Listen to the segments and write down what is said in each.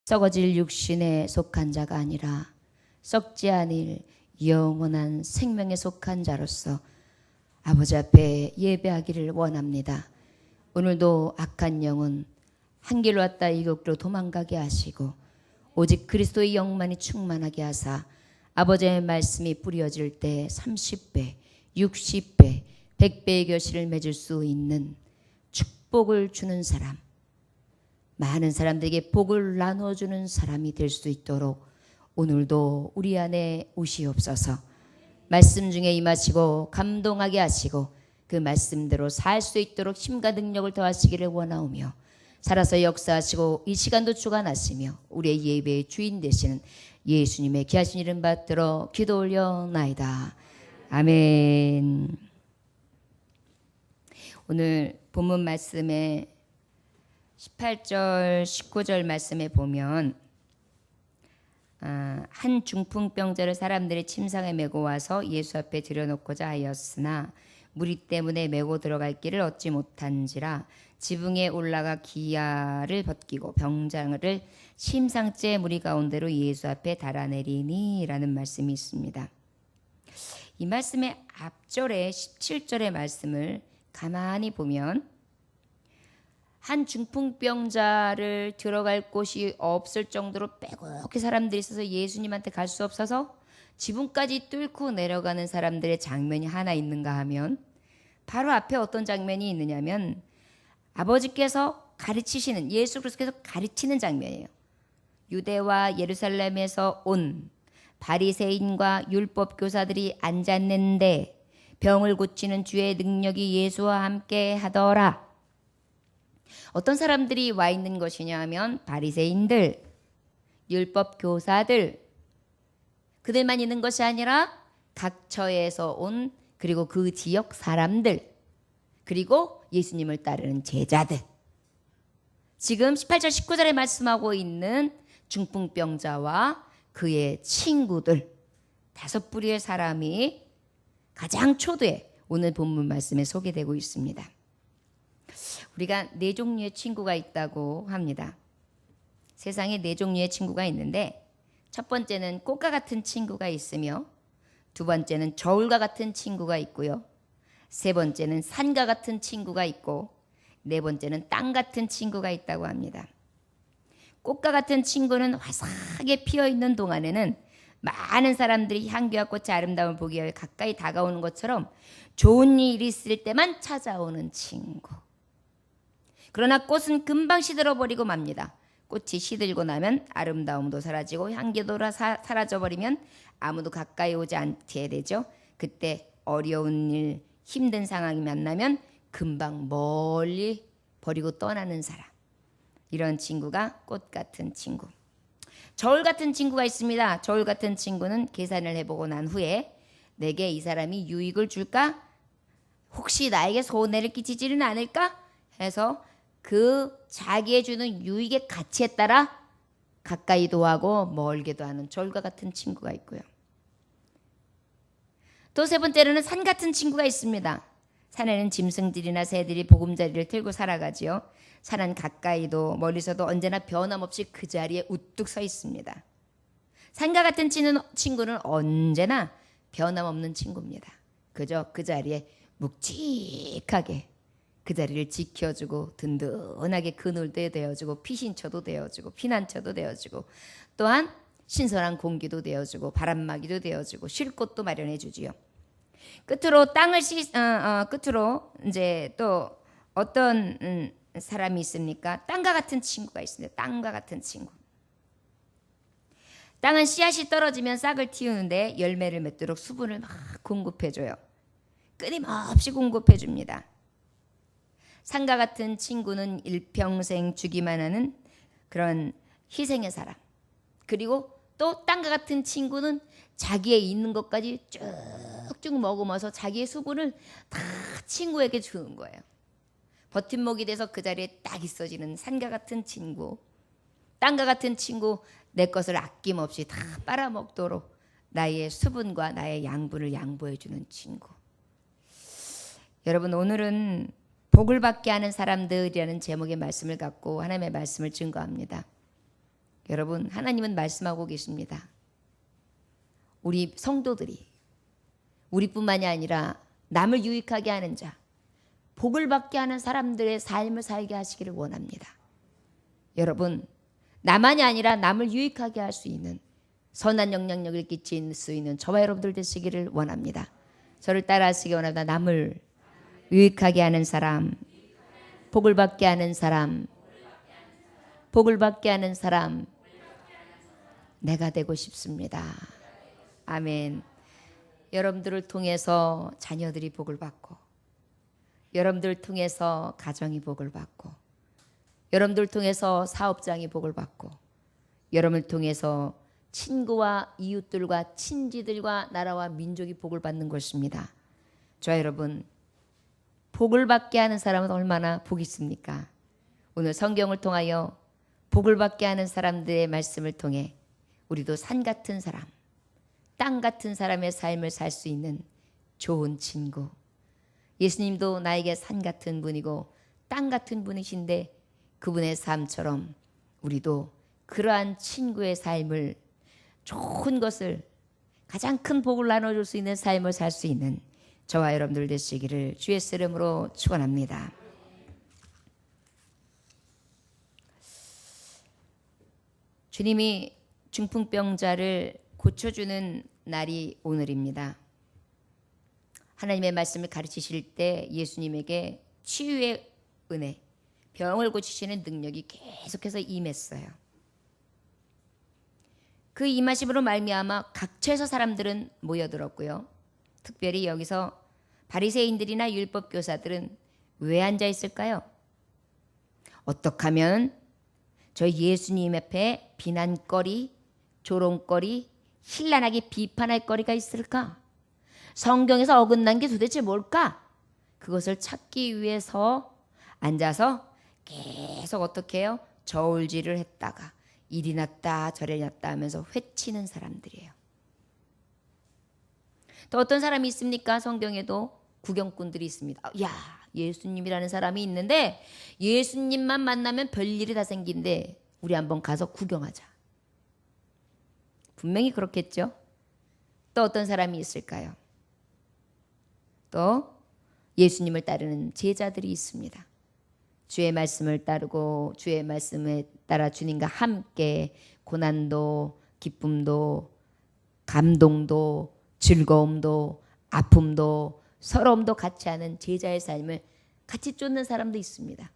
썩어질 육신에 속한 자가 아니라 썩지 않을 영원한 생명에 속한 자로서 아버지 앞에 예배하기를 원합니다. 오늘도 악한 영은 한 길로 왔다 일곱길로 도망가게 하시고 오직 그리스도의 영만이 충만하게 하사 아버지의 말씀이 뿌려질 때 30배, 60배, 100배의 결실을 맺을 수 있는 축복을 주는 사람, 많은 사람들에게 복을 나눠주는 사람이 될 수 있도록 오늘도 우리 안에 오시옵소서. 말씀 중에 임하시고 감동하게 하시고 그 말씀대로 살 수 있도록 힘과 능력을 더하시기를 원하오며 살아서 역사하시고 이 시간도 주관하시며 우리의 예배의 주인 되시는 예수님의 귀하신 이름 받들어 기도 올려나이다. 아멘. 오늘 본문 말씀에 18절 19절 말씀에 보면 한 중풍병자를 사람들이 침상에 메고 와서 예수 앞에 들여놓고자 하였으나 무리 때문에 메고 들어갈 길을 얻지 못한지라 지붕에 올라가 기야를 벗기고 병자를 침상째 무리 가운데로 예수 앞에 달아내리니 라는 말씀이 있습니다. 이 말씀의 앞절에 17절의 말씀을 가만히 보면 한 중풍병자를 들어갈 곳이 없을 정도로 빼곡히 사람들이 있어서 예수님한테 갈 수 없어서 지붕까지 뚫고 내려가는 사람들의 장면이 하나 있는가 하면 바로 앞에 어떤 장면이 있느냐면 아버지께서 가르치시는, 예수 그리스도께서 가르치는 장면이에요. 유대와 예루살렘에서 온 바리새인과 율법 교사들이 앉았는데 병을 고치는 주의 능력이 예수와 함께 하더라. 어떤 사람들이 와 있는 것이냐 하면 바리새인들, 율법 교사들, 그들만 있는 것이 아니라 각처에서 온 그리고 그 지역 사람들, 그리고 예수님을 따르는 제자들. 지금 18절 19절에 말씀하고 있는 중풍병자와 그의 친구들 5부류의 사람이 가장 초대에 오늘 본문 말씀에 소개되고 있습니다. 우리가 4종류의 친구가 있다고 합니다. 세상에 4종류의 친구가 있는데 첫 번째는 꽃과 같은 친구가 있으며 두 번째는 저울과 같은 친구가 있고요. 세 번째는 산과 같은 친구가 있고 네 번째는 땅 같은 친구가 있다고 합니다. 꽃과 같은 친구는 화사하게 피어있는 동안에는 많은 사람들이 향기와 꽃의 아름다움을 보기 위해 가까이 다가오는 것처럼 좋은 일이 있을 때만 찾아오는 친구. 그러나 꽃은 금방 시들어버리고 맙니다. 꽃이 시들고 나면 아름다움도 사라지고 향기도 사라져버리면 아무도 가까이 오지 않게 되죠. 그때 어려운 일, 힘든 상황이 만나면 금방 멀리 버리고 떠나는 사람. 이런 친구가 꽃 같은 친구. 저울 같은 친구가 있습니다. 저울 같은 친구는 계산을 해보고 난 후에 내게 이 사람이 유익을 줄까? 혹시 나에게 손해를 끼치지는 않을까? 해서 그 자기에 주는 유익의 가치에 따라 가까이도 하고 멀게도 하는 저울과 같은 친구가 있고요. 또 세 번째로는 산 같은 친구가 있습니다. 산에는 짐승들이나 새들이 보금자리를 들고 살아가지요. 산은 가까이도 멀리서도 언제나 변함없이 그 자리에 우뚝 서 있습니다. 산과 같은 친구는 언제나 변함없는 친구입니다. 그저 그 자리에 묵직하게 그 자리를 지켜주고 든든하게 그늘도 되어주고 피신처도 되어주고 피난처도 되어주고 또한 신선한 공기도 되어주고 바람막이도 되어주고 쉴 곳도 마련해 주지요. 끝으로 끝으로 이제 또 어떤 사람이 있습니까? 땅과 같은 친구가 있습니다. 땅과 같은 친구. 땅은 씨앗이 떨어지면 싹을 틔우는데 열매를 맺도록 수분을 막 공급해줘요. 끊임없이 공급해줍니다. 산과 같은 친구는 일평생 주기만 하는 그런 희생의 사람. 그리고 또 땅과 같은 친구는 자기의 있는 것까지 쭉쭉 머금어서 자기의 수분을 다 친구에게 주는 거예요. 버팀목이 돼서 그 자리에 딱 있어지는 산과 같은 친구. 땅과 같은 친구, 내 것을 아낌없이 다 빨아먹도록 나의 수분과 나의 양분을 양보해주는 친구. 여러분, 오늘은 복을 받게 하는 사람들이라는 제목의 말씀을 갖고 하나님의 말씀을 증거합니다. 여러분, 하나님은 말씀하고 계십니다. 우리 성도들이 우리뿐만이 아니라 남을 유익하게 하는 자, 복을 받게 하는 사람들의 삶을 살게 하시기를 원합니다. 여러분, 나만이 아니라 남을 유익하게 할 수 있는 선한 영향력을 끼칠 수 있는 저와 여러분들 되시기를 원합니다. 저를 따라하시기 원합니다. 남을 유익하게 하는 사람, 복을 받게 하는 사람, 복을 받게 하는 사람, 내가 되고 싶습니다. 아멘. 여러분들을 통해서 자녀들이 복을 받고, 여러분들을 통해서 가정이 복을 받고, 여러분들을 통해서 사업장이 복을 받고, 여러분을 통해서 친구와 이웃들과 친지들과 나라와 민족이 복을 받는 것입니다. 저와 여러분, 복을 받게 하는 사람은 얼마나 복이 있습니까? 오늘 성경을 통하여 복을 받게 하는 사람들의 말씀을 통해 우리도 산 같은 사람, 땅 같은 사람의 삶을 살 수 있는 좋은 친구. 예수님도 나에게 산 같은 분이고 땅 같은 분이신데 그분의 삶처럼 우리도 그러한 친구의 삶을, 좋은 것을, 가장 큰 복을 나눠줄 수 있는 삶을 살 수 있는 저와 여러분들 되시기를 주의 이름으로 축원합니다. 주님이 중풍병자를 고쳐주는 날이 오늘입니다. 하나님의 말씀을 가르치실 때 예수님에게 치유의 은혜, 병을 고치시는 능력이 계속해서 임했어요. 그 임하심으로 말미암아 각처에서 사람들은 모여들었고요. 특별히 여기서 바리새인들이나 율법 교사들은 왜 앉아 있을까요? 어떻게 하면 저 예수님 앞에 비난거리, 조롱거리, 신랄하게 비판할 거리가 있을까? 성경에서 어긋난 게 도대체 뭘까? 그것을 찾기 위해서 앉아서 계속 어떻게 해요? 저울질을 했다가 이리 났다 저리 났다 하면서 회치는 사람들이에요. 또 어떤 사람이 있습니까? 성경에도 구경꾼들이 있습니다. 야, 예수님이라는 사람이 있는데 예수님만 만나면 별일이 다 생긴데 우리 한번 가서 구경하자. 분명히 그렇겠죠. 또 어떤 사람이 있을까요? 또 예수님을 따르는 제자들이 있습니다. 주의 말씀을 따르고 주의 말씀에 따라 주님과 함께 고난도, 기쁨도, 감동도, 즐거움도, 아픔도, 서러움도 같이 하는 제자의 삶을 같이 쫓는 사람도 있습니다.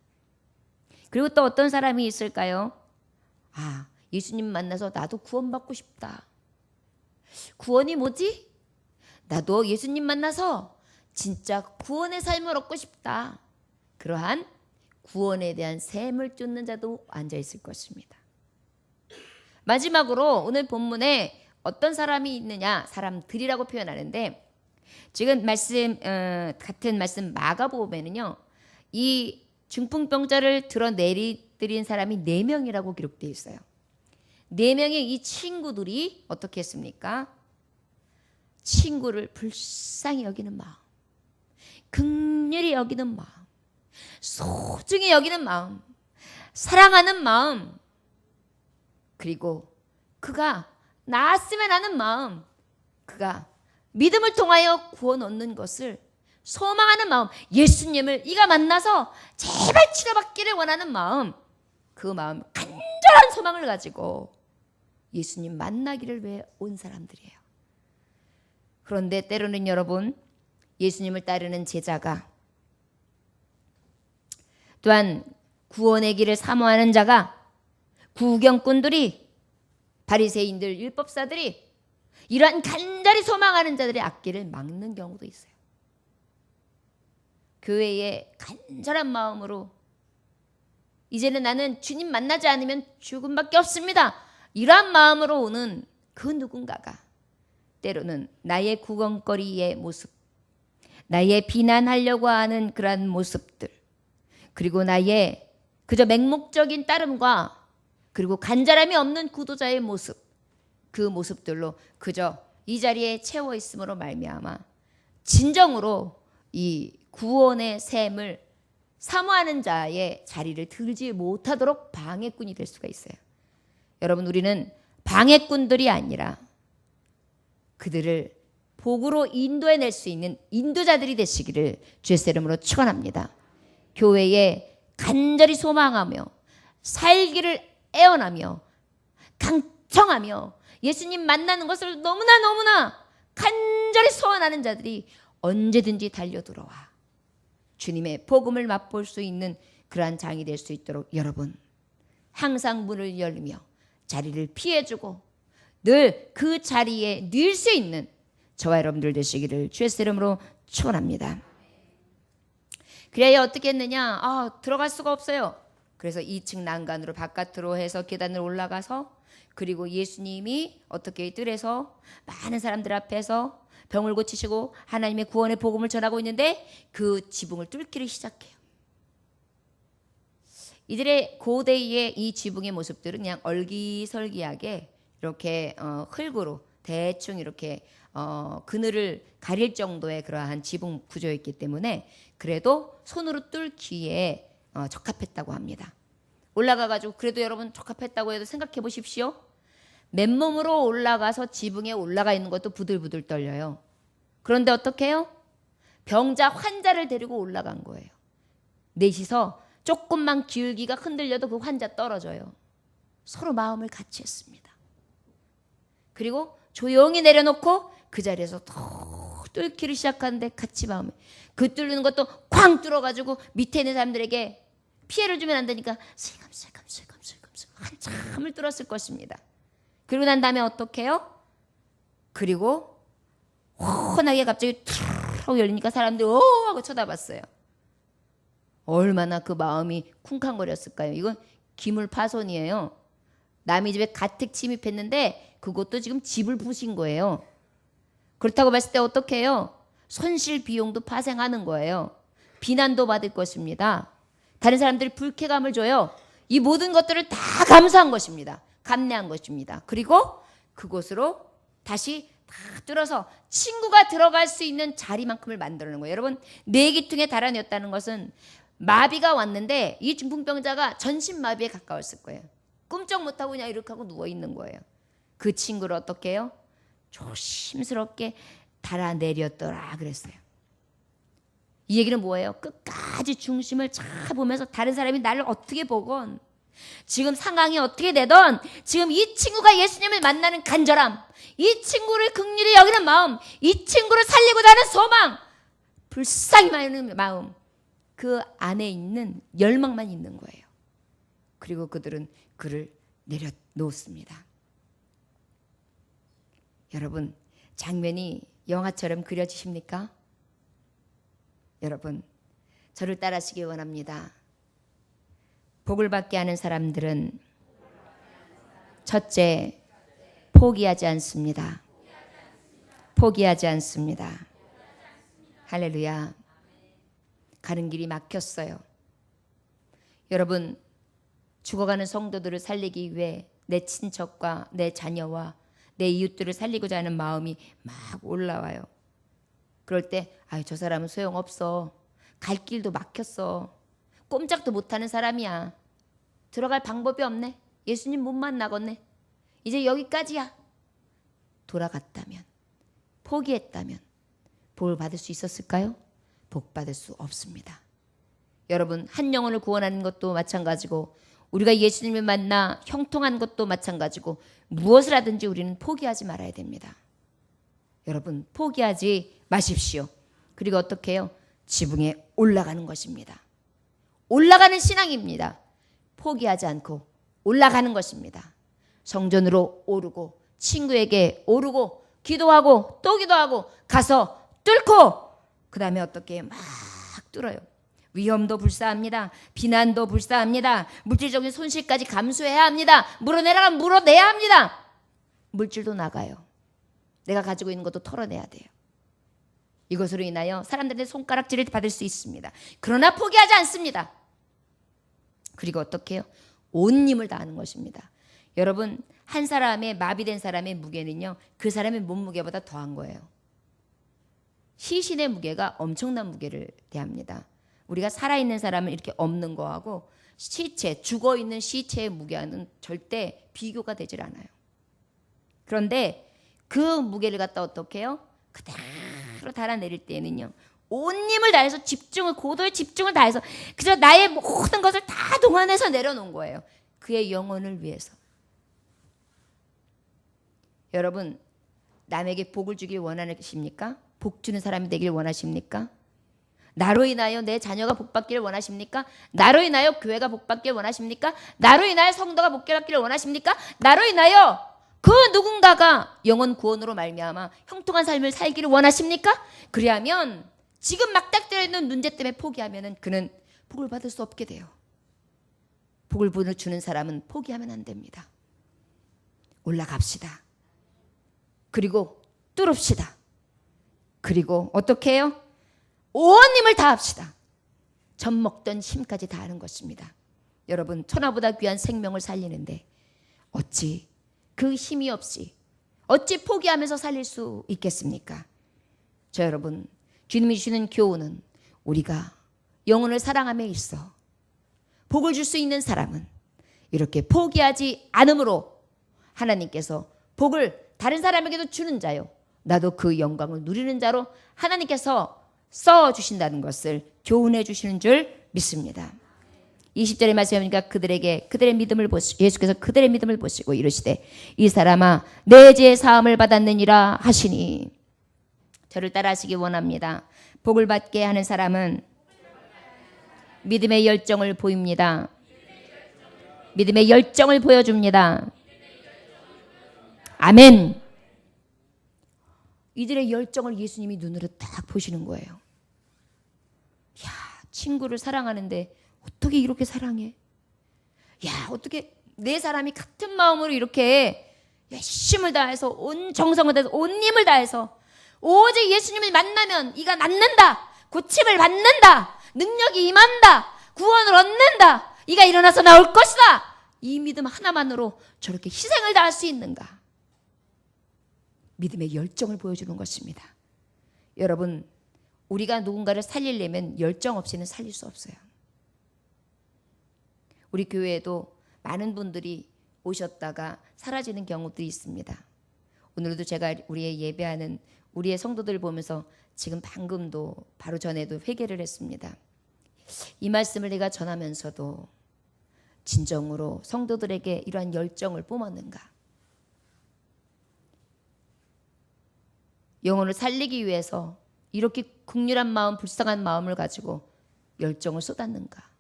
그리고 또 어떤 사람이 있을까요? 아, 예수님 만나서 나도 구원받고 싶다. 구원이 뭐지? 나도 예수님 만나서 진짜 구원의 삶을 얻고 싶다. 그러한 구원에 대한 샘을 쫓는 자도 앉아 있을 것입니다. 마지막으로 오늘 본문에 어떤 사람이 있느냐, 사람들이라고 표현하는데 지금 같은 말씀 마가복음에는요, 이 중풍병자를 드러내린 사람이 4명이라고 기록되어 있어요. 4명의 이 친구들이 어떻게 했습니까? 친구를 불쌍히 여기는 마음, 긍휼히 여기는 마음, 소중히 여기는 마음, 사랑하는 마음, 그리고 그가 나았으면 하는 마음, 그가 믿음을 통하여 구원 얻는 것을 소망하는 마음, 예수님을 이가 만나서 제발 치료받기를 원하는 마음, 그 마음, 간절한 소망을 가지고 예수님 만나기를 위해 온 사람들이에요. 그런데 때로는 여러분, 예수님을 따르는 제자가, 또한 구원의 길을 사모하는 자가, 구경꾼들이, 바리새인들, 율법사들이 이러한 간절히 소망하는 자들의 앞길을 막는 경우도 있어요. 교회에 간절한 마음으로 이제는 나는 주님 만나지 않으면 죽음밖에 없습니다, 이러한 마음으로 오는 그 누군가가 때로는 나의 구경거리의 모습, 나의 비난하려고 하는 그러한 모습들, 그리고 나의 그저 맹목적인 따름과 그리고 간절함이 없는 구도자의 모습, 그 모습들로 그저 이 자리에 채워 있음으로 말미암아 진정으로 이 구원의 샘을 사모하는 자의 자리를 들지 못하도록 방해꾼이 될 수가 있어요. 여러분, 우리는 방해꾼들이 아니라 그들을 복으로 인도해낼 수 있는 인도자들이 되시기를 주의 이름으로 축원합니다. 교회에 간절히 소망하며 살기를 애원하며 강청하며 예수님 만나는 것을 너무나 간절히 소원하는 자들이 언제든지 달려들어와 주님의 복음을 맛볼 수 있는 그러한 장이 될 수 있도록 여러분 항상 문을 열며 자리를 피해주고 늘 그 자리에 늘 수 있는 저와 여러분들 되시기를 주의 이름으로 축원합니다. 그래야 어떻게 했느냐? 들어갈 수가 없어요. 그래서 2층 난간으로 바깥으로 해서 계단을 올라가서 그리고 예수님이 어떻게 뜰에서 많은 사람들 앞에서 병을 고치시고 하나님의 구원의 복음을 전하고 있는데 그 지붕을 뚫기를 시작해요. 이들의 고대의 이 지붕의 모습들은 그냥 얼기설기하게 이렇게 흙으로 대충 이렇게 그늘을 가릴 정도의 그러한 지붕 구조였기 때문에 그래도 손으로 뚫기에 적합했다고 합니다. 올라가가지고 그래도 여러분 적합했다고 해도 생각해 보십시오. 맨몸으로 올라가서 지붕에 올라가 있는 것도 부들부들 떨려요. 그런데 어떻게 해요? 병자 환자를 데리고 올라간 거예요. 넷이서 조금만 기울기가 흔들려도 그 환자 떨어져요. 서로 마음을 같이 했습니다. 그리고 조용히 내려놓고 그 자리에서 더 뚫기를 시작하는데 같이 마음을 그 뚫는 것도 쾅 뚫어가지고 밑에 있는 사람들에게 피해를 주면 안 되니까 슬금슬금 한참을 뚫었을 것입니다. 그리고 난 다음에 어떻게 해요? 그리고 훤하게 갑자기 툭 열리니까 사람들이 오 하고 쳐다봤어요. 얼마나 그 마음이 쿵쾅거렸을까요? 이건 기물 파손이에요. 남의 집에 가택 침입했는데 그것도 지금 집을 부신 거예요. 그렇다고 봤을 때 어떻게 해요? 손실 비용도 파생하는 거예요. 비난도 받을 것입니다. 다른 사람들이 불쾌감을 줘요. 이 모든 것들을 다 감수한 것입니다. 감내한 것입니다. 그리고 그곳으로 다시 다 뚫어서 친구가 들어갈 수 있는 자리만큼을 만들어 놓은 거예요. 여러분, 뇌기퉁에 달아냈다는 것은 마비가 왔는데 이 중풍병자가 전신마비에 가까웠을 거예요. 꿈쩍 못하고 그냥 이렇게 하고 누워있는 거예요. 그 친구를 어떻게 해요? 조심스럽게 달아내렸더라 그랬어요. 이 얘기는 뭐예요? 끝까지 중심을 잘 보면서 다른 사람이 나를 어떻게 보건 지금 상황이 어떻게 되든 지금 이 친구가 예수님을 만나는 간절함, 이 친구를 긍휼히 여기는 마음, 이 친구를 살리고자 하는 소망, 불쌍히 많은 마음, 그 안에 있는 열망만 있는 거예요. 그리고 그들은 그를 내려놓습니다. 여러분, 장면이 영화처럼 그려지십니까? 여러분, 저를 따라하시기 원합니다. 복을 받게 하는 사람들은 첫째, 포기하지 않습니다. 포기하지 않습니다. 할렐루야. 가는 길이 막혔어요. 여러분, 죽어가는 성도들을 살리기 위해 내 친척과 내 자녀와 내 이웃들을 살리고자 하는 마음이 막 올라와요. 그럴 때 저 사람은 소용없어. 갈 길도 막혔어. 꼼짝도 못하는 사람이야. 들어갈 방법이 없네. 예수님 못 만나겠네. 이제 여기까지야. 돌아갔다면, 포기했다면 복을 받을 수 있었을까요? 복 받을 수 없습니다. 여러분, 한 영혼을 구원하는 것도 마찬가지고 우리가 예수님을 만나 형통한 것도 마찬가지고 무엇을 하든지 우리는 포기하지 말아야 됩니다. 여러분, 포기하지 마십시오. 그리고 어떻게 해요? 지붕에 올라가는 것입니다. 올라가는 신앙입니다. 포기하지 않고 올라가는 것입니다. 성전으로 오르고 친구에게 오르고 기도하고 또 기도하고 가서 뚫고 그 다음에 어떻게 해요? 막 뚫어요. 위험도 불사합니다. 비난도 불사합니다. 물질적인 손실까지 감수해야 합니다. 물어내라면 물어내야 합니다. 물질도 나가요. 내가 가지고 있는 것도 털어내야 돼요. 이것으로 인하여 사람들의 손가락질을 받을 수 있습니다. 그러나 포기하지 않습니다. 그리고 어떻게 해요? 온 힘을 다하는 것입니다. 여러분, 한 사람의 마비된 사람의 무게는요, 그 사람의 몸무게보다 더한 거예요. 시신의 무게가 엄청난 무게를 대합니다. 우리가 살아있는 사람은 이렇게 없는 거하고 시체, 죽어있는 시체의 무게와는 절대 비교가 되질 않아요. 그런데 그 무게를 갖다 어떻게 해요? 그대로 달아내릴 때에는요, 온 힘을 다해서 집중을, 고도의 집중을 다해서 그저 나의 모든 것을 다 동원해서 내려놓은 거예요. 그의 영혼을 위해서. 여러분, 남에게 복을 주길 원하십니까? 복 주는 사람이 되길 원하십니까? 나로 인하여 내 자녀가 복받기를 원하십니까? 나로 인하여 교회가 복받기를 원하십니까? 나로 인하여 성도가 복받기를 원하십니까? 나로 인하여 그 누군가가 영혼 구원으로 말미암아 형통한 삶을 살기를 원하십니까? 그리하면 지금 막닥뜨려 있는 문제 때문에 포기하면은 그는 복을 받을 수 없게 돼요. 복을 주는 사람은 포기하면 안 됩니다. 올라갑시다. 그리고 뚫읍시다. 그리고 어떻게 해요? 온 힘을 다합시다. 젖 먹던 힘까지 다하는 것입니다. 여러분, 천하보다 귀한 생명을 살리는데 어찌 그 힘이 없이 어찌 포기하면서 살릴 수 있겠습니까? 저 여러분, 주님이 주시는 교훈은 우리가 영혼을 사랑함에 있어 복을 줄 수 있는 사람은 이렇게 포기하지 않으므로 하나님께서 복을 다른 사람에게도 주는 자요, 나도 그 영광을 누리는 자로 하나님께서 써주신다는 것을 교훈해 주시는 줄 믿습니다. 20절의 말씀에 보니까 그들에게 그들의 믿음을 보시고, 예수께서 그들의 믿음을 보시고 이르시되 이 사람아 내 죄 사함을 받았느니라 하시니. 저를 따라하시기 원합니다. 복을 받게 하는 사람은 믿음의 열정을 보입니다. 믿음의 열정을 보여줍니다. 아멘. 이들의 열정을 예수님이 눈으로 딱 보시는 거예요. 야, 친구를 사랑하는데 어떻게 이렇게 사랑해? 야, 어떻게 네 사람이 같은 마음으로 이렇게 열심을 다해서 온 정성을 다해서 온 힘을 다해서 오직 예수님을 만나면 이가 낫는다, 고침을 받는다, 능력이 임한다, 구원을 얻는다, 이가 일어나서 나올 것이다, 이 믿음 하나만으로 저렇게 희생을 다할 수 있는가? 믿음의 열정을 보여주는 것입니다. 여러분, 우리가 누군가를 살리려면 열정 없이는 살릴 수 없어요. 우리 교회에도 많은 분들이 오셨다가 사라지는 경우도 있습니다. 오늘도 제가 우리의 예배하는 우리의 성도들 보면서 지금 방금도 바로 전에도 회개를 했습니다. 이 말씀을 내가 전하면서도 진정으로 성도들에게 이러한 열정을 뿜었는가? 영혼을 살리기 위해서 이렇게 긍휼한 마음, 불쌍한 마음을 가지고 열정을 쏟았는가?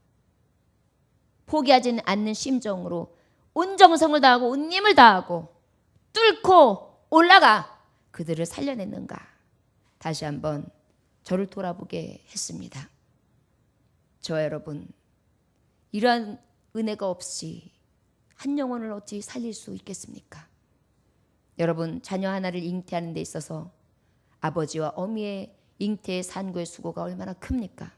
포기하지 않는 심정으로 온 정성을 다하고 온 힘을 다하고 뚫고 올라가 그들을 살려냈는가? 다시 한번 저를 돌아보게 했습니다. 저와 여러분, 이러한 은혜가 없이 한 영혼을 어찌 살릴 수 있겠습니까? 여러분, 자녀 하나를 잉태하는 데 있어서 아버지와 어미의 잉태의 산고의 수고가 얼마나 큽니까?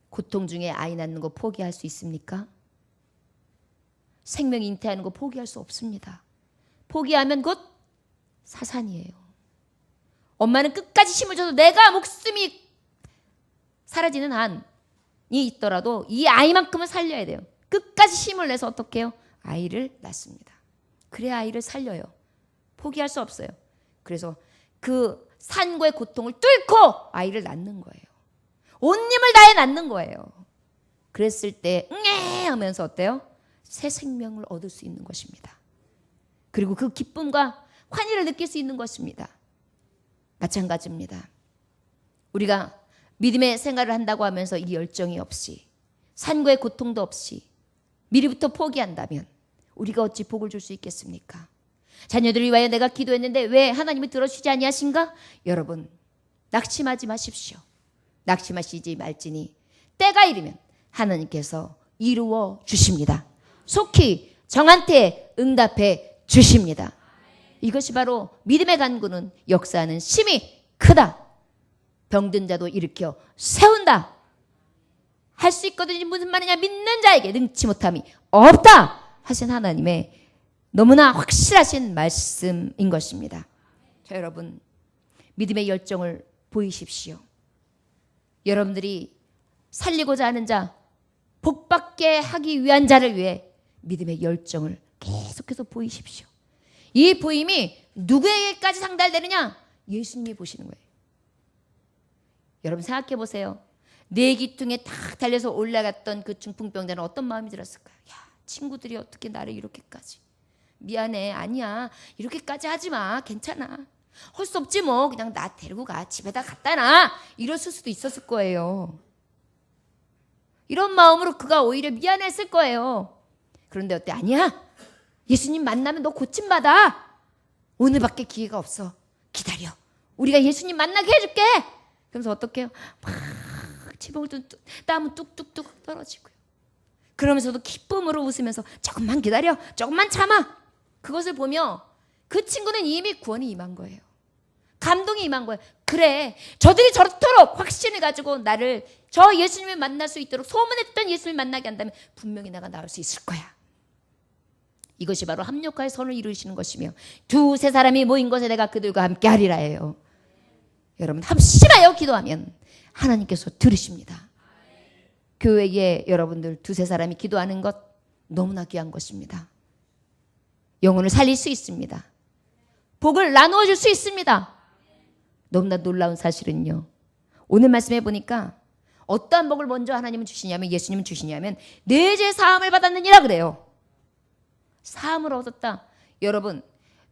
고통 중에 아이 낳는 거 포기할 수 있습니까? 생명 잉태하는 거 포기할 수 없습니다. 포기하면 곧 사산이에요. 엄마는 끝까지 힘을 줘도 내가 목숨이 사라지는 한이 있더라도 이 아이만큼은 살려야 돼요. 끝까지 힘을 내서 어떻게 해요? 아이를 낳습니다. 그래야 아이를 살려요. 포기할 수 없어요. 그래서 그 산고의 고통을 뚫고 아이를 낳는 거예요. 온 힘을 다해 낳는 거예요. 그랬을 때 응애 하면서 어때요? 새 생명을 얻을 수 있는 것입니다. 그리고 그 기쁨과 환희를 느낄 수 있는 것입니다. 마찬가지입니다. 우리가 믿음의 생활을 한다고 하면서 이 열정이 없이 산고의 고통도 없이 미리부터 포기한다면 우리가 어찌 복을 줄 수 있겠습니까? 자녀들을 위하여 내가 기도했는데 왜 하나님이 들어주지 아니하신가? 여러분, 낙심하지 마십시오. 낙심하시지 말지니 때가 이르면 하나님께서 이루어 주십니다. 속히 정한테 응답해 주십니다. 이것이 바로 믿음의 간구는 역사하는 힘이 크다. 병든 자도 일으켜 세운다. 할 수 있거든요. 무슨 말이냐? 믿는 자에게 능치 못함이 없다 하신 하나님의 너무나 확실하신 말씀인 것입니다. 자, 여러분, 믿음의 열정을 보이십시오. 여러분들이 살리고자 하는 자, 복받게 하기 위한 자를 위해 믿음의 열정을 계속해서 보이십시오. 이 보임이 누구에게까지 상달되느냐? 예수님이 보시는 거예요. 여러분 생각해 보세요. 네 기둥에 탁 달려서 올라갔던 그 중풍병자는 어떤 마음이 들었을까요? 야, 친구들이 어떻게 나를 이렇게까지. 미안해. 아니야. 이렇게까지 하지 마. 괜찮아. 할 수 없지 뭐. 그냥 나 데리고 가. 집에다 갖다 놔. 이랬을 수도 있었을 거예요. 이런 마음으로 그가 오히려 미안했을 거예요. 그런데 어때? 아니야. 예수님 만나면 너 고침받아. 오늘밖에 기회가 없어. 기다려. 우리가 예수님 만나게 해줄게. 그러면서 어떻게 해요? 막 지붕을 땀은 뚝뚝뚝 떨어지고요. 그러면서도 기쁨으로 웃으면서 조금만 기다려. 조금만 참아. 그것을 보며 그 친구는 이미 구원이 임한 거예요. 감동이 임한 거예요. 그래, 저들이 저토록 확신을 가지고 나를 저 예수님을 만날 수 있도록 소문했던 예수님을 만나게 한다면 분명히 내가 나올 수 있을 거야. 이것이 바로 합력과의 선을 이루시는 것이며 두세 사람이 모인 곳에 내가 그들과 함께 하리라 해요. 여러분 합심하여 기도하면 하나님께서 들으십니다. 교회에 여러분들 두세 사람이 기도하는 것 너무나 귀한 것입니다. 영혼을 살릴 수 있습니다. 복을 나누어 줄 수 있습니다. 너무나 놀라운 사실은요, 오늘 말씀해 보니까 어떠한 복을 먼저 하나님은 주시냐면, 예수님은 주시냐면 내 죄 사함을 받았느니라 그래요. 사함을 얻었다. 여러분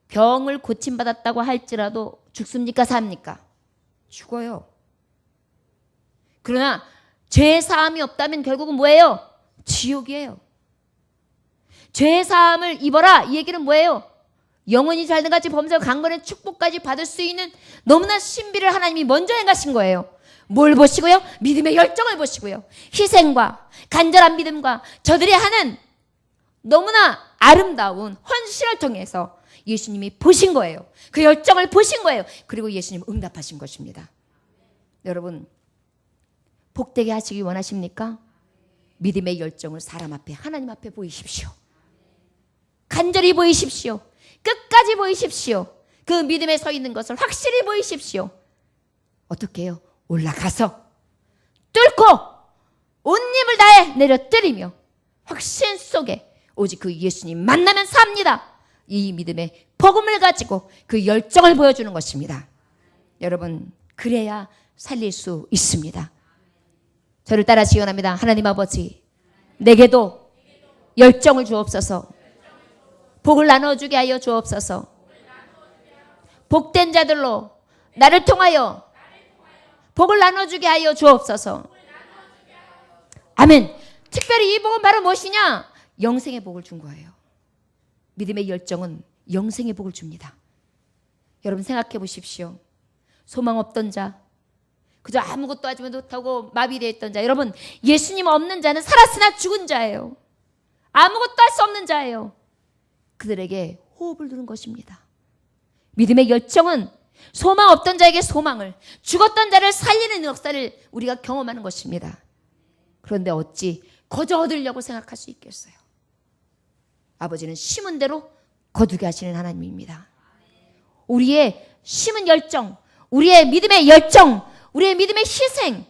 병을 고침받았다고 할지라도 죽습니까? 삽니까? 죽어요. 그러나 죄 사함이 없다면 결국은 뭐예요? 지옥이에요. 죄 사함을 입어라 이 얘기는 뭐예요? 영원히 잘된같이 범사와 강건한 축복까지 받을 수 있는 너무나 신비를 하나님이 먼저 행하신 거예요. 뭘 보시고요? 믿음의 열정을 보시고요. 희생과 간절한 믿음과 저들이 하는 너무나 아름다운 헌신을 통해서 예수님이 보신 거예요. 그 열정을 보신 거예요. 그리고 예수님 응답하신 것입니다. 여러분 복되게 하시기 원하십니까? 믿음의 열정을 사람 앞에, 하나님 앞에 보이십시오. 간절히 보이십시오. 끝까지 보이십시오. 그 믿음에 서 있는 것을 확실히 보이십시오. 어떻게 해요? 올라가서 뚫고 온 힘을 다해 내려뜨리며 확신 속에 오직 그 예수님 만나면 삽니다. 이 믿음의 복음을 가지고 그 열정을 보여주는 것입니다. 여러분 그래야 살릴 수 있습니다. 저를 따라 지원합니다. 하나님 아버지, 내게도 열정을 주옵소서. 복을 나눠주게 하여 주옵소서. 복된 자들로 나를 통하여 복을 나눠주게 하여 주옵소서. 아멘. 특별히 이 복은 바로 무엇이냐? 영생의 복을 준 거예요. 믿음의 열정은 영생의 복을 줍니다. 여러분 생각해 보십시오. 소망 없던 자, 그저 아무것도 하지 못하고 마비되어 있던 자, 여러분 예수님 없는 자는 살았으나 죽은 자예요. 아무것도 할 수 없는 자예요. 그들에게 호흡을 두는 것입니다. 믿음의 열정은 소망 없던 자에게 소망을, 죽었던 자를 살리는 역사를 우리가 경험하는 것입니다. 그런데 어찌 거저 얻으려고 생각할 수 있겠어요? 아버지는 심은 대로 거두게 하시는 하나님입니다. 우리의 심은 열정, 우리의 믿음의 열정, 우리의 믿음의 희생,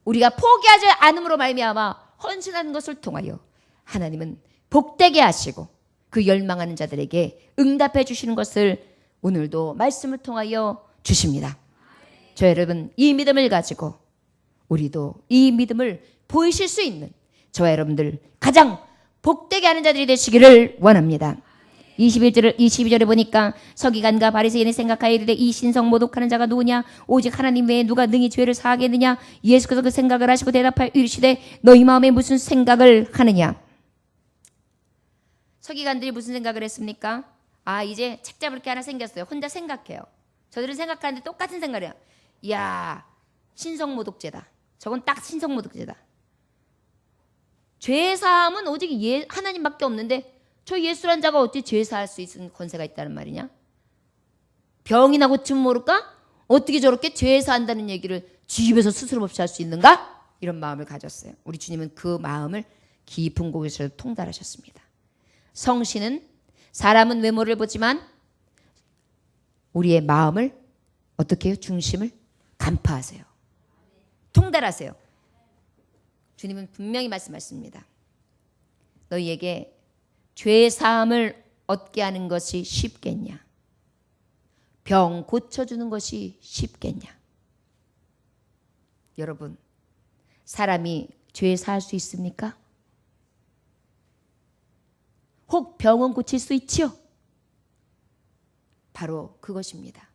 우리가 포기하지 않음으로 말미암아 헌신하는 것을 통하여 하나님은 복되게 하시고 그 열망하는 자들에게 응답해 주시는 것을 오늘도 말씀을 통하여 주십니다. 저 여러분 이 믿음을 가지고 우리도 이 믿음을 보이실 수 있는 저와 여러분들 가장 복되게 하는 자들이 되시기를 원합니다. 22절에 보니까 서기관과 바리새인이 생각하여 이르되 이 신성 모독하는 자가 누구냐? 오직 하나님 외에 누가 능히 죄를 사하겠느냐? 예수께서 그 생각을 하시고 대답하여 이르시되 너희 마음에 무슨 생각을 하느냐? 서기관들이 무슨 생각을 했습니까? 아, 이제 책 잡을 게 하나 생겼어요. 혼자 생각해요. 저들은 생각하는데 똑같은 생각을 해요. 이야, 신성모독죄다. 저건 딱 신성모독죄다. 죄사함은 오직 하나님밖에 없는데 저 예수란 자가 어찌 죄사할 수 있는 권세가 있다는 말이냐? 병이나 고치면 모를까? 어떻게 저렇게 죄사한다는 얘기를 지 입에서 스스럼 없이 할 수 있는가? 이런 마음을 가졌어요. 우리 주님은 그 마음을 깊은 곳에서 통달하셨습니다. 성신은 사람은 외모를 보지만 우리의 마음을 어떻게 해요? 중심을 간파하세요. 통달하세요. 주님은 분명히 말씀하십니다. 너희에게 죄 사함을 얻게 하는 것이 쉽겠냐? 병 고쳐주는 것이 쉽겠냐? 여러분, 사람이 죄 사할 수 있습니까? 혹 병은 고칠 수 있지요? 바로 그것입니다.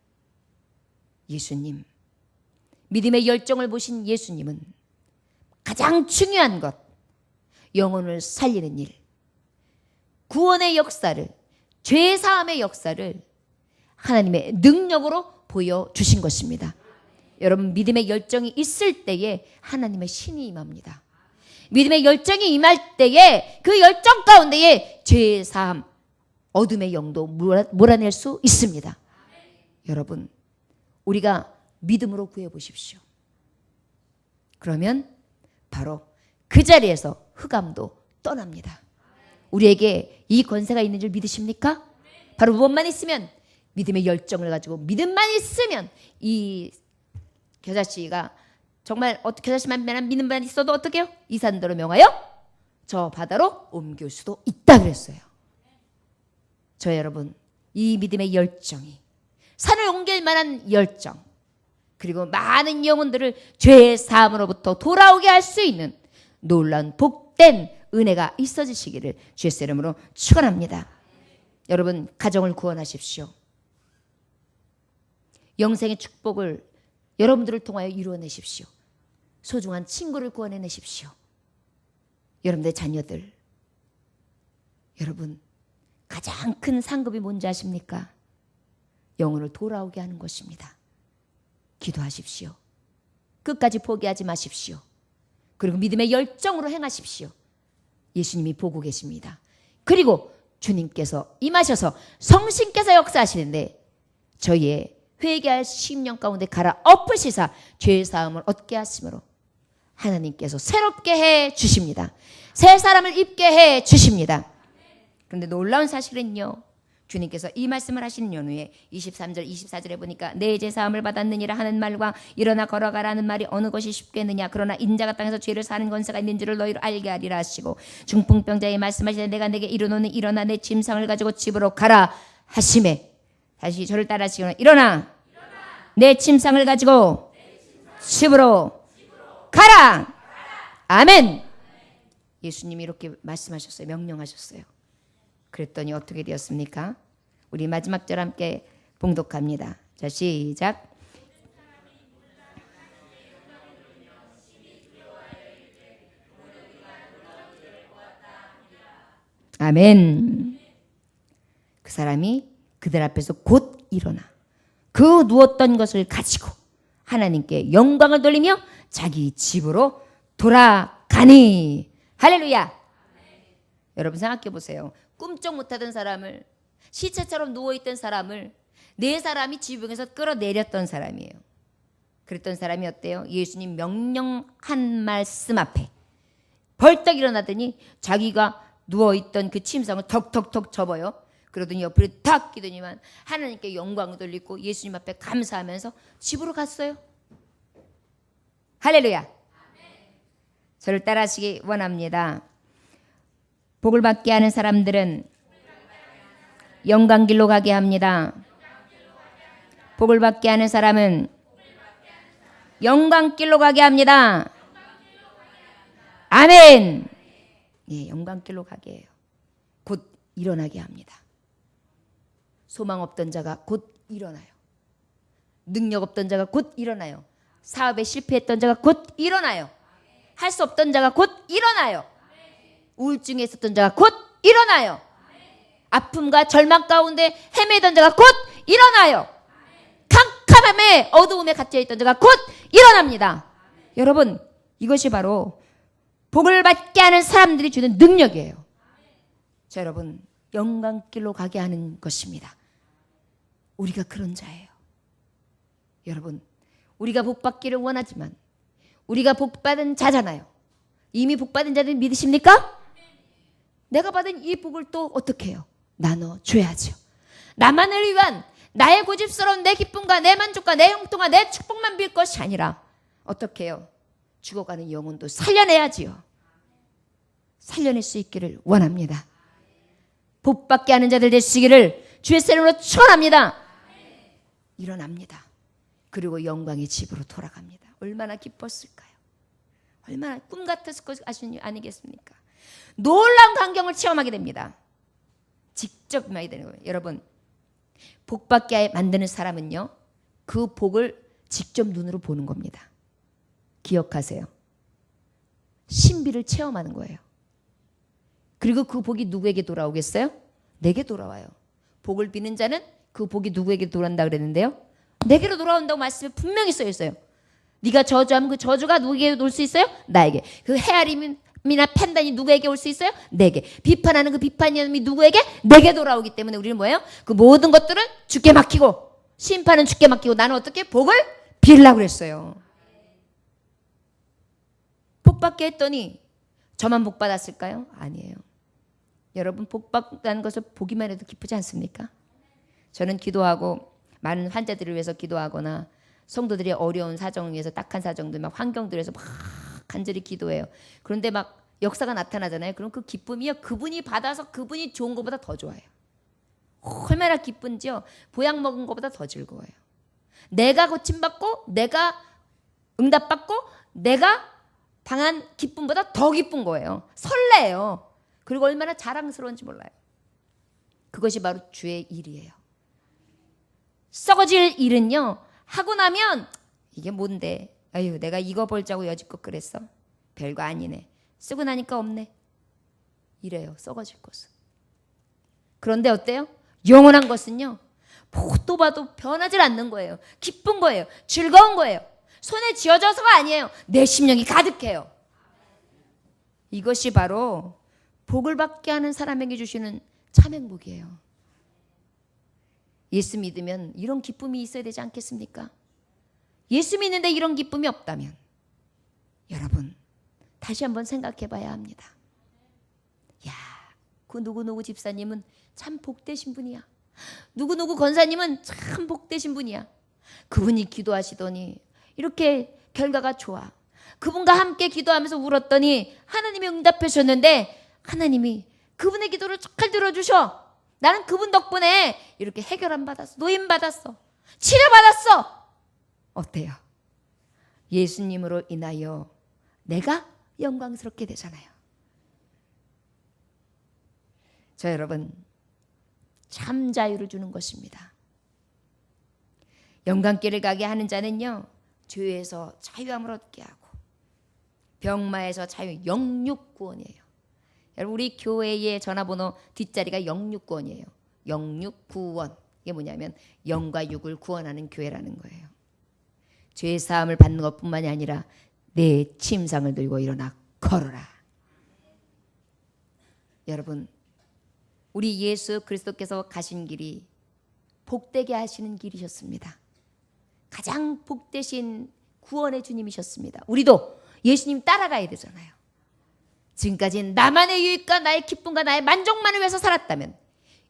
예수님, 믿음의 열정을 보신 예수님은 가장 중요한 것, 영혼을 살리는 일, 구원의 역사를, 죄사함의 역사를 하나님의 능력으로 보여주신 것입니다. 여러분, 믿음의 열정이 있을 때에 하나님의 신이 임합니다. 믿음의 열정이 임할 때에 그 열정 가운데에 죄사함, 어둠의 영도 몰아낼 수 있습니다. 여러분, 우리가 믿음으로 구해보십시오. 그러면 바로 그 자리에서 흑암도 떠납니다. 우리에게 이 권세가 있는 줄 믿으십니까? 바로 무엇만 있으면, 믿음의 열정을 가지고 믿음만 있으면, 이 겨자씨가 정말 겨자씨만 믿음만 있어도 어떻게 해요? 이 산도로 명하여 저 바다로 옮길 수도 있다 그랬어요. 저 여러분, 이 믿음의 열정이, 산을 옮길 만한 열정, 그리고 많은 영혼들을 죄의 사함으로부터 돌아오게 할 수 있는 놀라운 복된 은혜가 있어지시기를 주의 이름으로 축원합니다. 여러분, 가정을 구원하십시오. 영생의 축복을 여러분들을 통하여 이루어내십시오. 소중한 친구를 구원해내십시오. 여러분들의 자녀들, 여러분, 가장 큰 상급이 뭔지 아십니까? 영혼을 돌아오게 하는 것입니다. 기도하십시오. 끝까지 포기하지 마십시오. 그리고 믿음의 열정으로 행하십시오. 예수님이 보고 계십니다. 그리고 주님께서 임하셔서 성신께서 역사하시는데 저희의 회개할 심령 가운데 갈아 엎으시사 죄의 사함을 얻게 하심으로 하나님께서 새롭게 해 주십니다. 새 사람을 입게 해 주십니다. 그런데 놀라운 사실은요, 주님께서 이 말씀을 하시는 연후에 23절 24절에 보니까 내 죄 사함을 받았느니라 하는 말과 일어나 걸어가라는 말이 어느 것이 쉽겠느냐, 그러나 인자가 땅에서 죄를 사는 권세가 있는 줄을 너희로 알게 하리라 하시고, 중풍병자에게 말씀하시되 내가 내게 이르노니 일어나 내 짐상을 가지고 집으로 가라 하시매, 다시 저를 따라하시거나 일어나 내 침상을 가지고 집으로 가라. 아멘. 예수님이 이렇게 말씀하셨어요. 명령하셨어요. 그랬더니 어떻게 되었습니까? 우리 마지막 절 함께 봉독합니다. 자, 시작. 아멘. 그 사람이 그들 앞에서 곧 일어나 그 누웠던 것을 가지고 하나님께 영광을 돌리며 자기 집으로 돌아가니. 할렐루야. 여러분 생각해 보세요. 꿈쩍 못하던 사람을, 시체처럼 누워있던 사람을 네 사람이 지붕에서 끌어내렸던 사람이에요. 그랬던 사람이 어때요? 예수님 명령한 말씀 앞에 벌떡 일어나더니 자기가 누워있던 그 침상을 턱턱턱 접어요. 그러더니 옆으로 탁 끼더니만 하나님께 영광을 돌리고 예수님 앞에 감사하면서 집으로 갔어요. 할렐루야. 저를 따라하시기 원합니다. 복을 받게 하는 사람들은 영광길로 가게 합니다. 복을 받게 하는 사람은 영광길로 가게 합니다. 아멘. 예, 영광길로 가게 해요. 곧 일어나게 합니다. 소망 없던 자가 곧 일어나요. 능력 없던 자가 곧 일어나요. 사업에 실패했던 자가 곧 일어나요. 할 수 없던 자가 곧 일어나요. 우울증에 있었던 자가 곧 일어나요. 아픔과 절망 가운데 헤매던 자가 곧 일어나요. 캄캄함에 어두움에 갇혀있던 자가 곧 일어납니다. 여러분, 이것이 바로 복을 받게 하는 사람들이 주는 능력이에요. 자, 여러분, 영광길로 가게 하는 것입니다. 우리가 그런 자예요. 여러분, 우리가 복 받기를 원하지만 우리가 복 받은 자잖아요. 이미 복 받은 자들은 믿으십니까? 내가 받은 이 복을 또 어떻게 해요? 나눠줘야죠. 나만을 위한 나의 고집스러운 내 기쁨과 내 만족과 내 형통과 내 축복만 빌 것이 아니라 어떻게 해요? 죽어가는 영혼도 살려내야지요. 살려낼 수 있기를 원합니다. 복받게 하는 자들 되시기를 주의 이름으로 축원합니다. 일어납니다. 그리고 영광의 집으로 돌아갑니다. 얼마나 기뻤을까요? 얼마나 꿈 같았을 것 아니겠습니까? 놀라운 광경을 체험하게 됩니다. 직접 임하게 되는 거예요. 여러분, 복받게 만드는 사람은요, 그 복을 직접 눈으로 보는 겁니다. 기억하세요. 신비를 체험하는 거예요. 그리고 그 복이 누구에게 돌아오겠어요? 내게 돌아와요. 복을 비는 자는 그 복이 누구에게 돌아온다 그랬는데요? 내게로 돌아온다고 말씀에 분명히 써 있어요. 네가 저주하면 그 저주가 누구에게 올 수 있어요? 나에게. 그 헤아림이나 판단이 누구에게 올 수 있어요? 내게. 비판하는 그 비판이 누구에게? 내게 돌아오기 때문에 우리는 뭐예요? 그 모든 것들은 주께 맡기고 심판은 주께 맡기고 나는 어떻게? 복을 빌려고 그랬어요. 복 받게 했더니 저만 복 받았을까요? 아니에요. 여러분, 복 받다는 것을 보기만 해도 기쁘지 않습니까? 저는 기도하고 많은 환자들을 위해서 기도하거나 성도들이 어려운 사정을 위해서 딱한 사정들 막 환경들에서 막 간절히 기도해요. 그런데 막 역사가 나타나잖아요. 그럼 그 기쁨이요, 그분이 받아서 그분이 좋은 것보다 더 좋아요. 얼마나 기쁜지요. 보약 먹은 것보다 더 즐거워요. 내가 고침받고 내가 응답받고 내가 당한 기쁨보다 더 기쁜 거예요. 설레요. 그리고 얼마나 자랑스러운지 몰라요. 그것이 바로 주의 일이에요. 썩어질 일은요, 하고 나면 이게 뭔데? 아유, 내가 이거 벌자고 여지껏 그랬어? 별거 아니네. 쓰고 나니까 없네. 이래요, 썩어질 것은. 그런데 어때요? 영원한 것은요, 또 봐도 변하지 않는 거예요. 기쁜 거예요. 즐거운 거예요. 손에 쥐어져서가 아니에요. 내 심령이 가득해요. 이것이 바로 복을 받게 하는 사람에게 주시는 참 행복이에요. 예수 믿으면 이런 기쁨이 있어야 되지 않겠습니까? 예수 믿는데 이런 기쁨이 없다면 여러분, 다시 한번 생각해 봐야 합니다. 야, 그 누구누구 집사님은 참 복되신 분이야. 누구누구 권사님은 참 복되신 분이야. 그분이 기도하시더니 이렇게 결과가 좋아. 그분과 함께 기도하면서 울었더니 하나님이 응답해 주셨는데 하나님이 그분의 기도를 잘 들어주셔. 나는 그분 덕분에 이렇게 해결안 받았어. 노임 받았어. 치료받았어. 어때요? 예수님으로 인하여 내가 영광스럽게 되잖아요. 저 여러분, 참 자유를 주는 것입니다. 영광길을 가게 하는 자는요, 죄에서 자유함을 얻게 하고 병마에서 자유, 영육구원이에요. 여러분, 우리 교회의 전화번호 뒷자리가 영육구원이에요. 영육구원. 이게 뭐냐면 영과 육을 구원하는 교회라는 거예요. 죄 사함을 받는 것뿐만이 아니라 내 침상을 들고 일어나 걸어라. 여러분, 우리 예수 그리스도께서 가신 길이 복되게 하시는 길이셨습니다. 가장 복되신 구원의 주님이셨습니다. 우리도 예수님 따라가야 되잖아요. 지금까지 나만의 유익과 나의 기쁨과 나의 만족만을 위해서 살았다면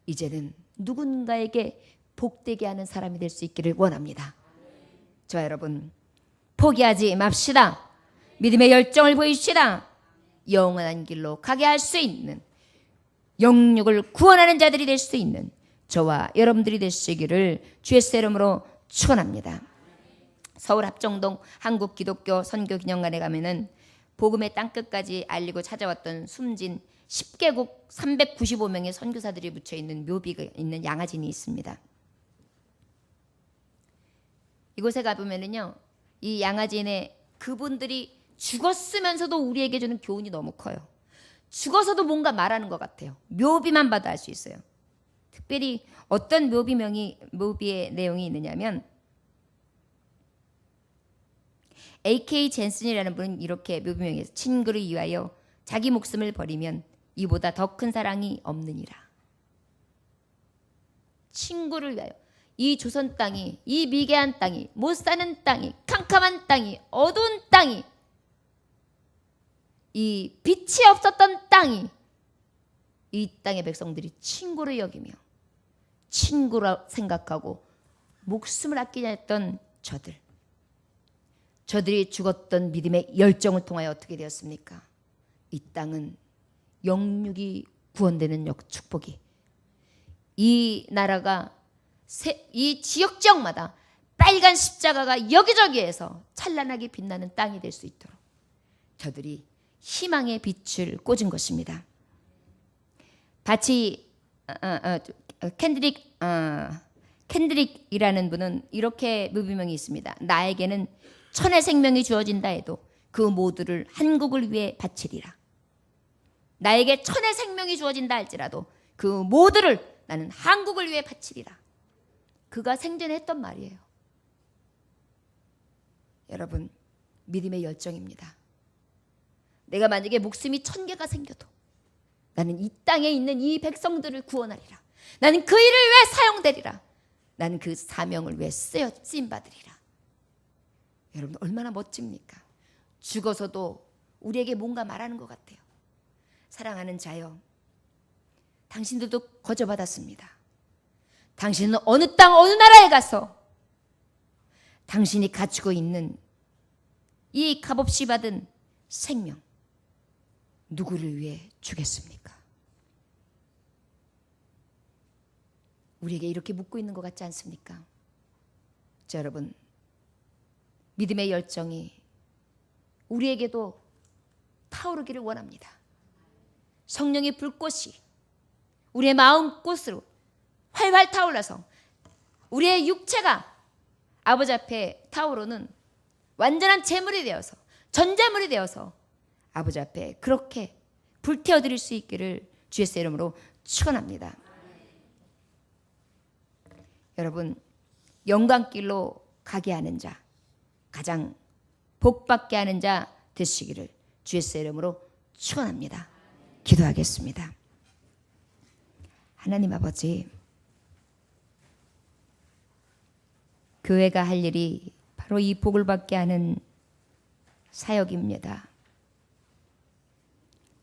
이제는 누군가에게 복되게 하는 사람이 될 수 있기를 원합니다. 저 여러분, 포기하지 맙시다. 믿음의 열정을 보입시다. 영원한 길로 가게 할 수 있는, 영육을 구원하는 자들이 될 수 있는 저와 여러분들이 되시기를 주의 이름으로 축원합니다. 서울 합정동 한국기독교 선교기념관에 가면은 복음의 땅끝까지 알리고 찾아왔던 숨진 10개국 395명의 선교사들이 묻혀있는 묘비가 있는 양화진이 있습니다. 이곳에 가보면은요, 이 양화진에 그분들이 죽었으면서도 우리에게 주는 교훈이 너무 커요. 죽어서도 뭔가 말하는 것 같아요. 묘비만 봐도 알 수 있어요. 특별히 어떤 묘비의 내용이 있느냐면 A.K. 젠슨이라는 분은 이렇게 묘비명에서 친구를 위하여 자기 목숨을 버리면 이보다 더 큰 사랑이 없느니라. 친구를 위하여. 이 조선 땅이, 이 미개한 땅이, 못 사는 땅이, 캄캄한 땅이, 어두운 땅이, 이 빛이 없었던 땅이, 이 땅의 백성들이 친구를 여기며 친구라 생각하고 목숨을 아끼지 않았던 저들, 저들이 죽었던 믿음의 열정을 통하여 어떻게 되었습니까? 이 땅은 영육이 구원되는 축복이, 이 나라가 이 지역마다 빨간 십자가가 여기저기에서 찬란하게 빛나는 땅이 될 수 있도록 저들이 희망의 빛을 꽂은 것입니다. 같이 캔드릭이라는 분은 이렇게 뮤비명이 있습니다. 나에게는 천의 생명이 주어진다 해도 그 모두를 한국을 위해 바치리라. 나에게 천의 생명이 주어진다 할지라도 그 모두를 나는 한국을 위해 바치리라. 그가 생전에 했던 말이에요. 여러분, 믿음의 열정입니다. 내가 만약에 목숨이 1000개가 생겨도 나는 이 땅에 있는 이 백성들을 구원하리라. 나는 그 일을 위해 사용되리라. 나는 그 사명을 위해 쓰임받으리라. 여러분, 얼마나 멋집니까? 죽어서도 우리에게 뭔가 말하는 것 같아요. 사랑하는 자여, 당신들도 거저받았습니다. 당신은 어느 땅 어느 나라에 가서 당신이 가지고 있는 이 값없이 받은 생명, 누구를 위해 주겠습니까? 우리에게 이렇게 묻고 있는 것 같지 않습니까? 자, 여러분, 믿음의 열정이 우리에게도 타오르기를 원합니다. 성령의 불꽃이 우리의 마음꽃으로 활활 타올라서 우리의 육체가 아버지 앞에 타오르는 완전한 제물이 되어서, 전제물이 되어서 아버지 앞에 그렇게 불태워드릴 수 있기를 주 예수의 이름으로 축원합니다. 여러분, 영광길로 가게 하는 자, 가장 복받게 하는 자 되시기를 주 예수의 이름으로 축원합니다. 기도하겠습니다. 하나님 아버지, 교회가 할 일이 바로 이 복을 받게 하는 사역입니다.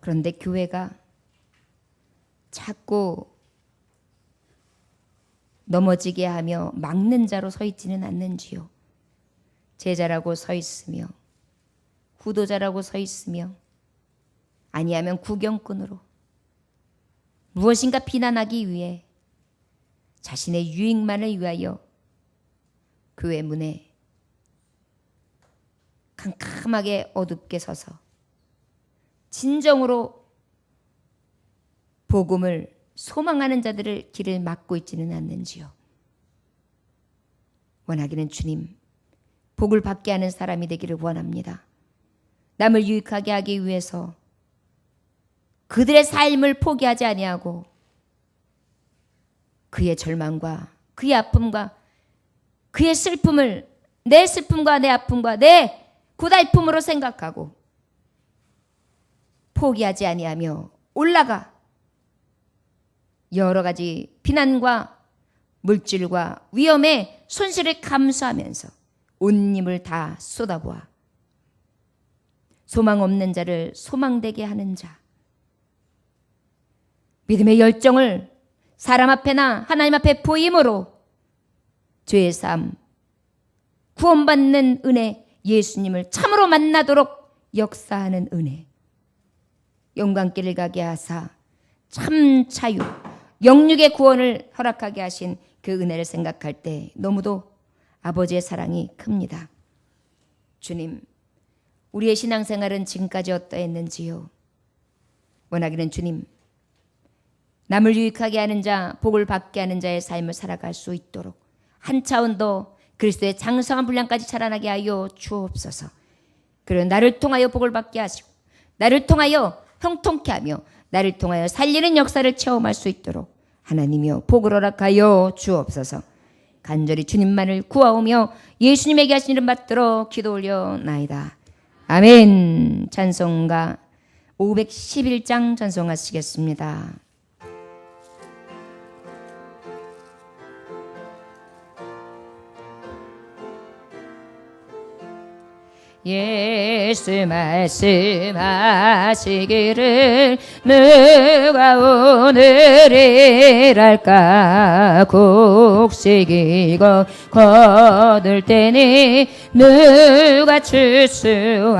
그런데 교회가 자꾸 넘어지게 하며 막는 자로 서 있지는 않는지요. 제자라고 서 있으며 후도자라고 서 있으며 아니하면 구경꾼으로 무엇인가 비난하기 위해 자신의 유익만을 위하여 교회 문에 캄캄하게 어둡게 서서 진정으로 복음을 소망하는 자들을 길을 막고 있지는 않는지요. 원하기는 주님, 복을 받게 하는 사람이 되기를 원합니다. 남을 유익하게 하기 위해서 그들의 삶을 포기하지 아니하고 그의 절망과 그의 아픔과 그의 슬픔을 내 슬픔과 내 아픔과 내 고달픔으로 생각하고 포기하지 아니하며 올라가 여러 가지 비난과 물질과 위험의 손실을 감수하면서 온 힘을 다 쏟아부어 소망 없는 자를 소망되게 하는 자, 믿음의 열정을 사람 앞에나 하나님 앞에 보임으로 죄의 삶, 구원받는 은혜, 예수님을 참으로 만나도록 역사하는 은혜, 영광길을 가게 하사 참 자유, 영육의 구원을 허락하게 하신 그 은혜를 생각할 때 너무도 아버지의 사랑이 큽니다. 주님, 우리의 신앙생활은 지금까지 어떠했는지요? 원하기는 주님, 남을 유익하게 하는 자, 복을 받게 하는 자의 삶을 살아갈 수 있도록 한 차원 더 그리스도의 장성한 분량까지 자라나게 하여 주옵소서. 그리고 나를 통하여 복을 받게 하시고 나를 통하여 형통케 하며 나를 통하여 살리는 역사를 체험할 수 있도록 하나님이여 복을 허락하여 주옵소서. 간절히 주님만을 구하오며 예수님에게 하신 이름 받들어 기도 올려나이다. 아멘. 찬송가 511장 찬송하시겠습니다. 예수님의 예수 말씀하시기를 누가 오늘 일할까 곡식이고 거둘 때니 누가 추수하리요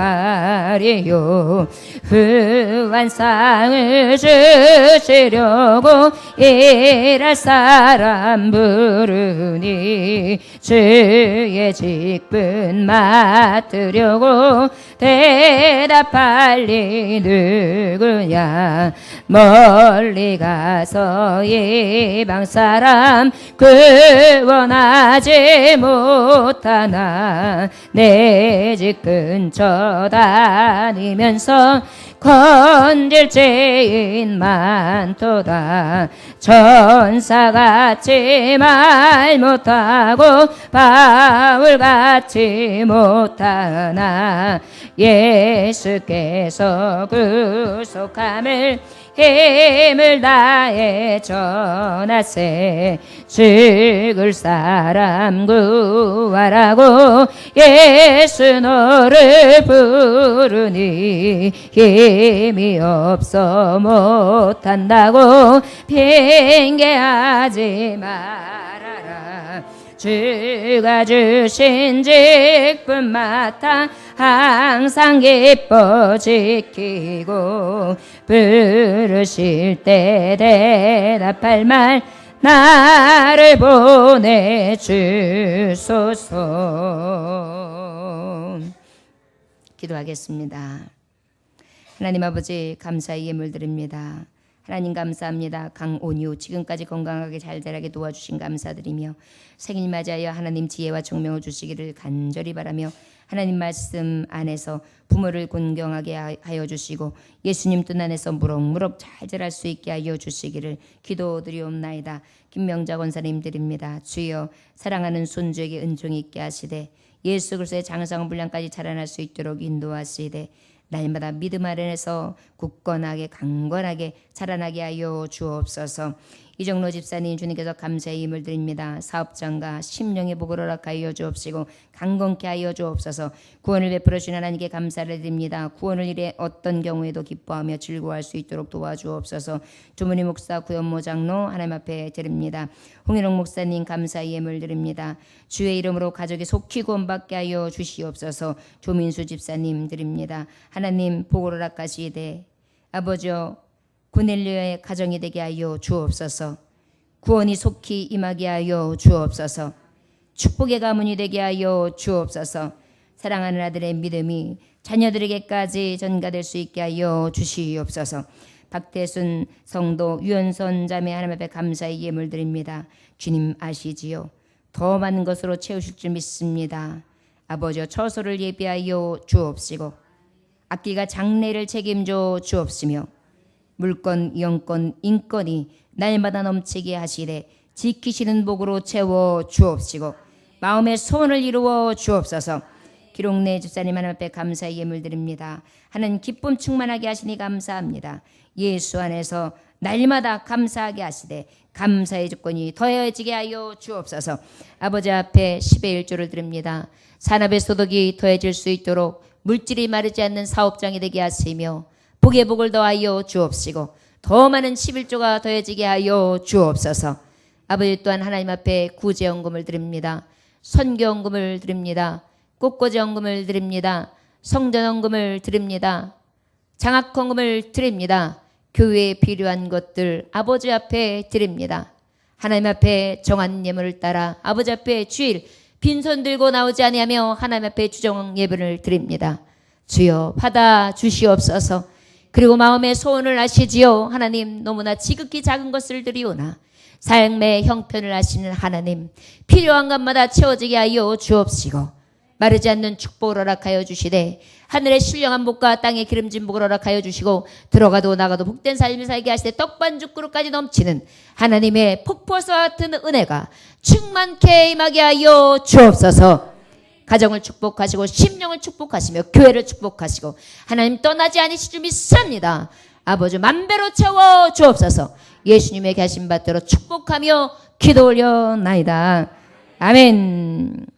후한상을 주시려고 일할 사람 부르니 주의 직분 맡으려고 대답할 리 누구냐 멀리 가서 이방 사람 구원하지 못하나 내 집 근처 다니면서 건질 죄인 많도다 천사같이 말 못하고 바울같이 못하나 예수께서 구속함을 힘을 다해 전하세 죽을 사람 구하라고 예수 너를 부르니 힘이 없어 못한다고 핑계하지 말아라 주가 주신 직분 맡아 항상 기뻐 지키고 부르실 때 대답할 말 나를 보내주소서. 기도하겠습니다. 하나님 아버지 감사의 예물 드립니다. 하나님 감사합니다. 강온유 지금까지 건강하게 잘 자라게 도와주신 감사드리며 생일 맞이하여 하나님 지혜와 총명을 주시기를 간절히 바라며 하나님 말씀 안에서 부모를 존경하게 하여 주시고 예수님 뜻 안에서 무럭무럭 잘 자랄 수 있게 하여 주시기를 기도드리옵나이다. 김명자 권사님 드립니다. 주여 사랑하는 손주에게 은총이 있게 하시되 예수 그리스도의 장성 분량까지 자라날 수 있도록 인도하시되 날마다 믿음 아래에서 굳건하게 강건하게 자라나게 하여 주옵소서. 이정로 집사님 주님께서 감사의 힘을 드립니다. 사업장과 심령의 복을 허락하여 주옵시고 강건케 하여 주옵소서. 구원을 베풀어 주신 하나님께 감사를 드립니다. 구원을 이래 어떤 경우에도 기뻐하며 즐거워할 수 있도록 도와주옵소서. 주문희 목사 구현모 장로 하나님 앞에 드립니다. 홍일홍 목사님 감사의 예물 드립니다. 주의 이름으로 가족이 속히 구원받게 하여 주시옵소서. 조민수 집사님 드립니다. 하나님 복을 허락하시되 아버지여 고넬료의 가정이 되게 하여 주옵소서. 구원이 속히 임하게 하여 주옵소서. 축복의 가문이 되게 하여 주옵소서. 사랑하는 아들의 믿음이 자녀들에게까지 전가될 수 있게 하여 주시옵소서. 박태순 성도 유연선 자매 하나님 앞에 감사의 예물 드립니다. 주님 아시지요. 더 많은 것으로 채우실 줄 믿습니다. 아버지여 처소를 예비하여 주옵시고 악기가 장래를 책임져 주옵시며 물건, 영권, 인권이 날마다 넘치게 하시되 지키시는 복으로 채워 주옵시고 마음의 소원을 이루어 주옵소서. 기록내 집사님 하나님 앞에 감사의 예물 드립니다. 하나님 기쁨 충만하게 하시니 감사합니다. 예수 안에서 날마다 감사하게 하시되 감사의 조건이 더해지게 하여 주옵소서. 아버지 앞에 10의 1조를 드립니다. 산업의 소득이 더해질 수 있도록 물질이 마르지 않는 사업장이 되게 하시며 복의 복을 더하여 주옵시고 더 많은 11조가 더해지게 하여 주옵소서. 아버지 또한 하나님 앞에 구제헌금을 드립니다. 선교헌금을 드립니다. 꽃꽂이헌금을 드립니다. 성전헌금을 드립니다. 장학헌금을 드립니다. 교회에 필요한 것들 아버지 앞에 드립니다. 하나님 앞에 정한 예물을 따라 아버지 앞에 주일 빈손 들고 나오지 아니하며 하나님 앞에 주정 예배를 드립니다. 주여 받아 주시옵소서. 그리고 마음의 소원을 아시지요. 하나님 너무나 지극히 작은 것을 드리오나 삶의 형편을 아시는 하나님 필요한 것마다 채워지게 하여 주옵시고 마르지 않는 축복을 허락하여 주시되 하늘의 신령한 복과 땅의 기름진 복을 허락하여 주시고 들어가도 나가도 복된 삶을 살게 하시되 떡반죽 그릇까지 넘치는 하나님의 폭포수와 같은 은혜가 충만케 임하게 하여 주옵소서. 가정을 축복하시고 심령을 축복하시며 교회를 축복하시고 하나님 떠나지 않으실 줄 믿습니다. 아버지 만배로 채워 주옵소서. 예수님의 계신 받들어 축복하며 기도 올려나이다. 아멘.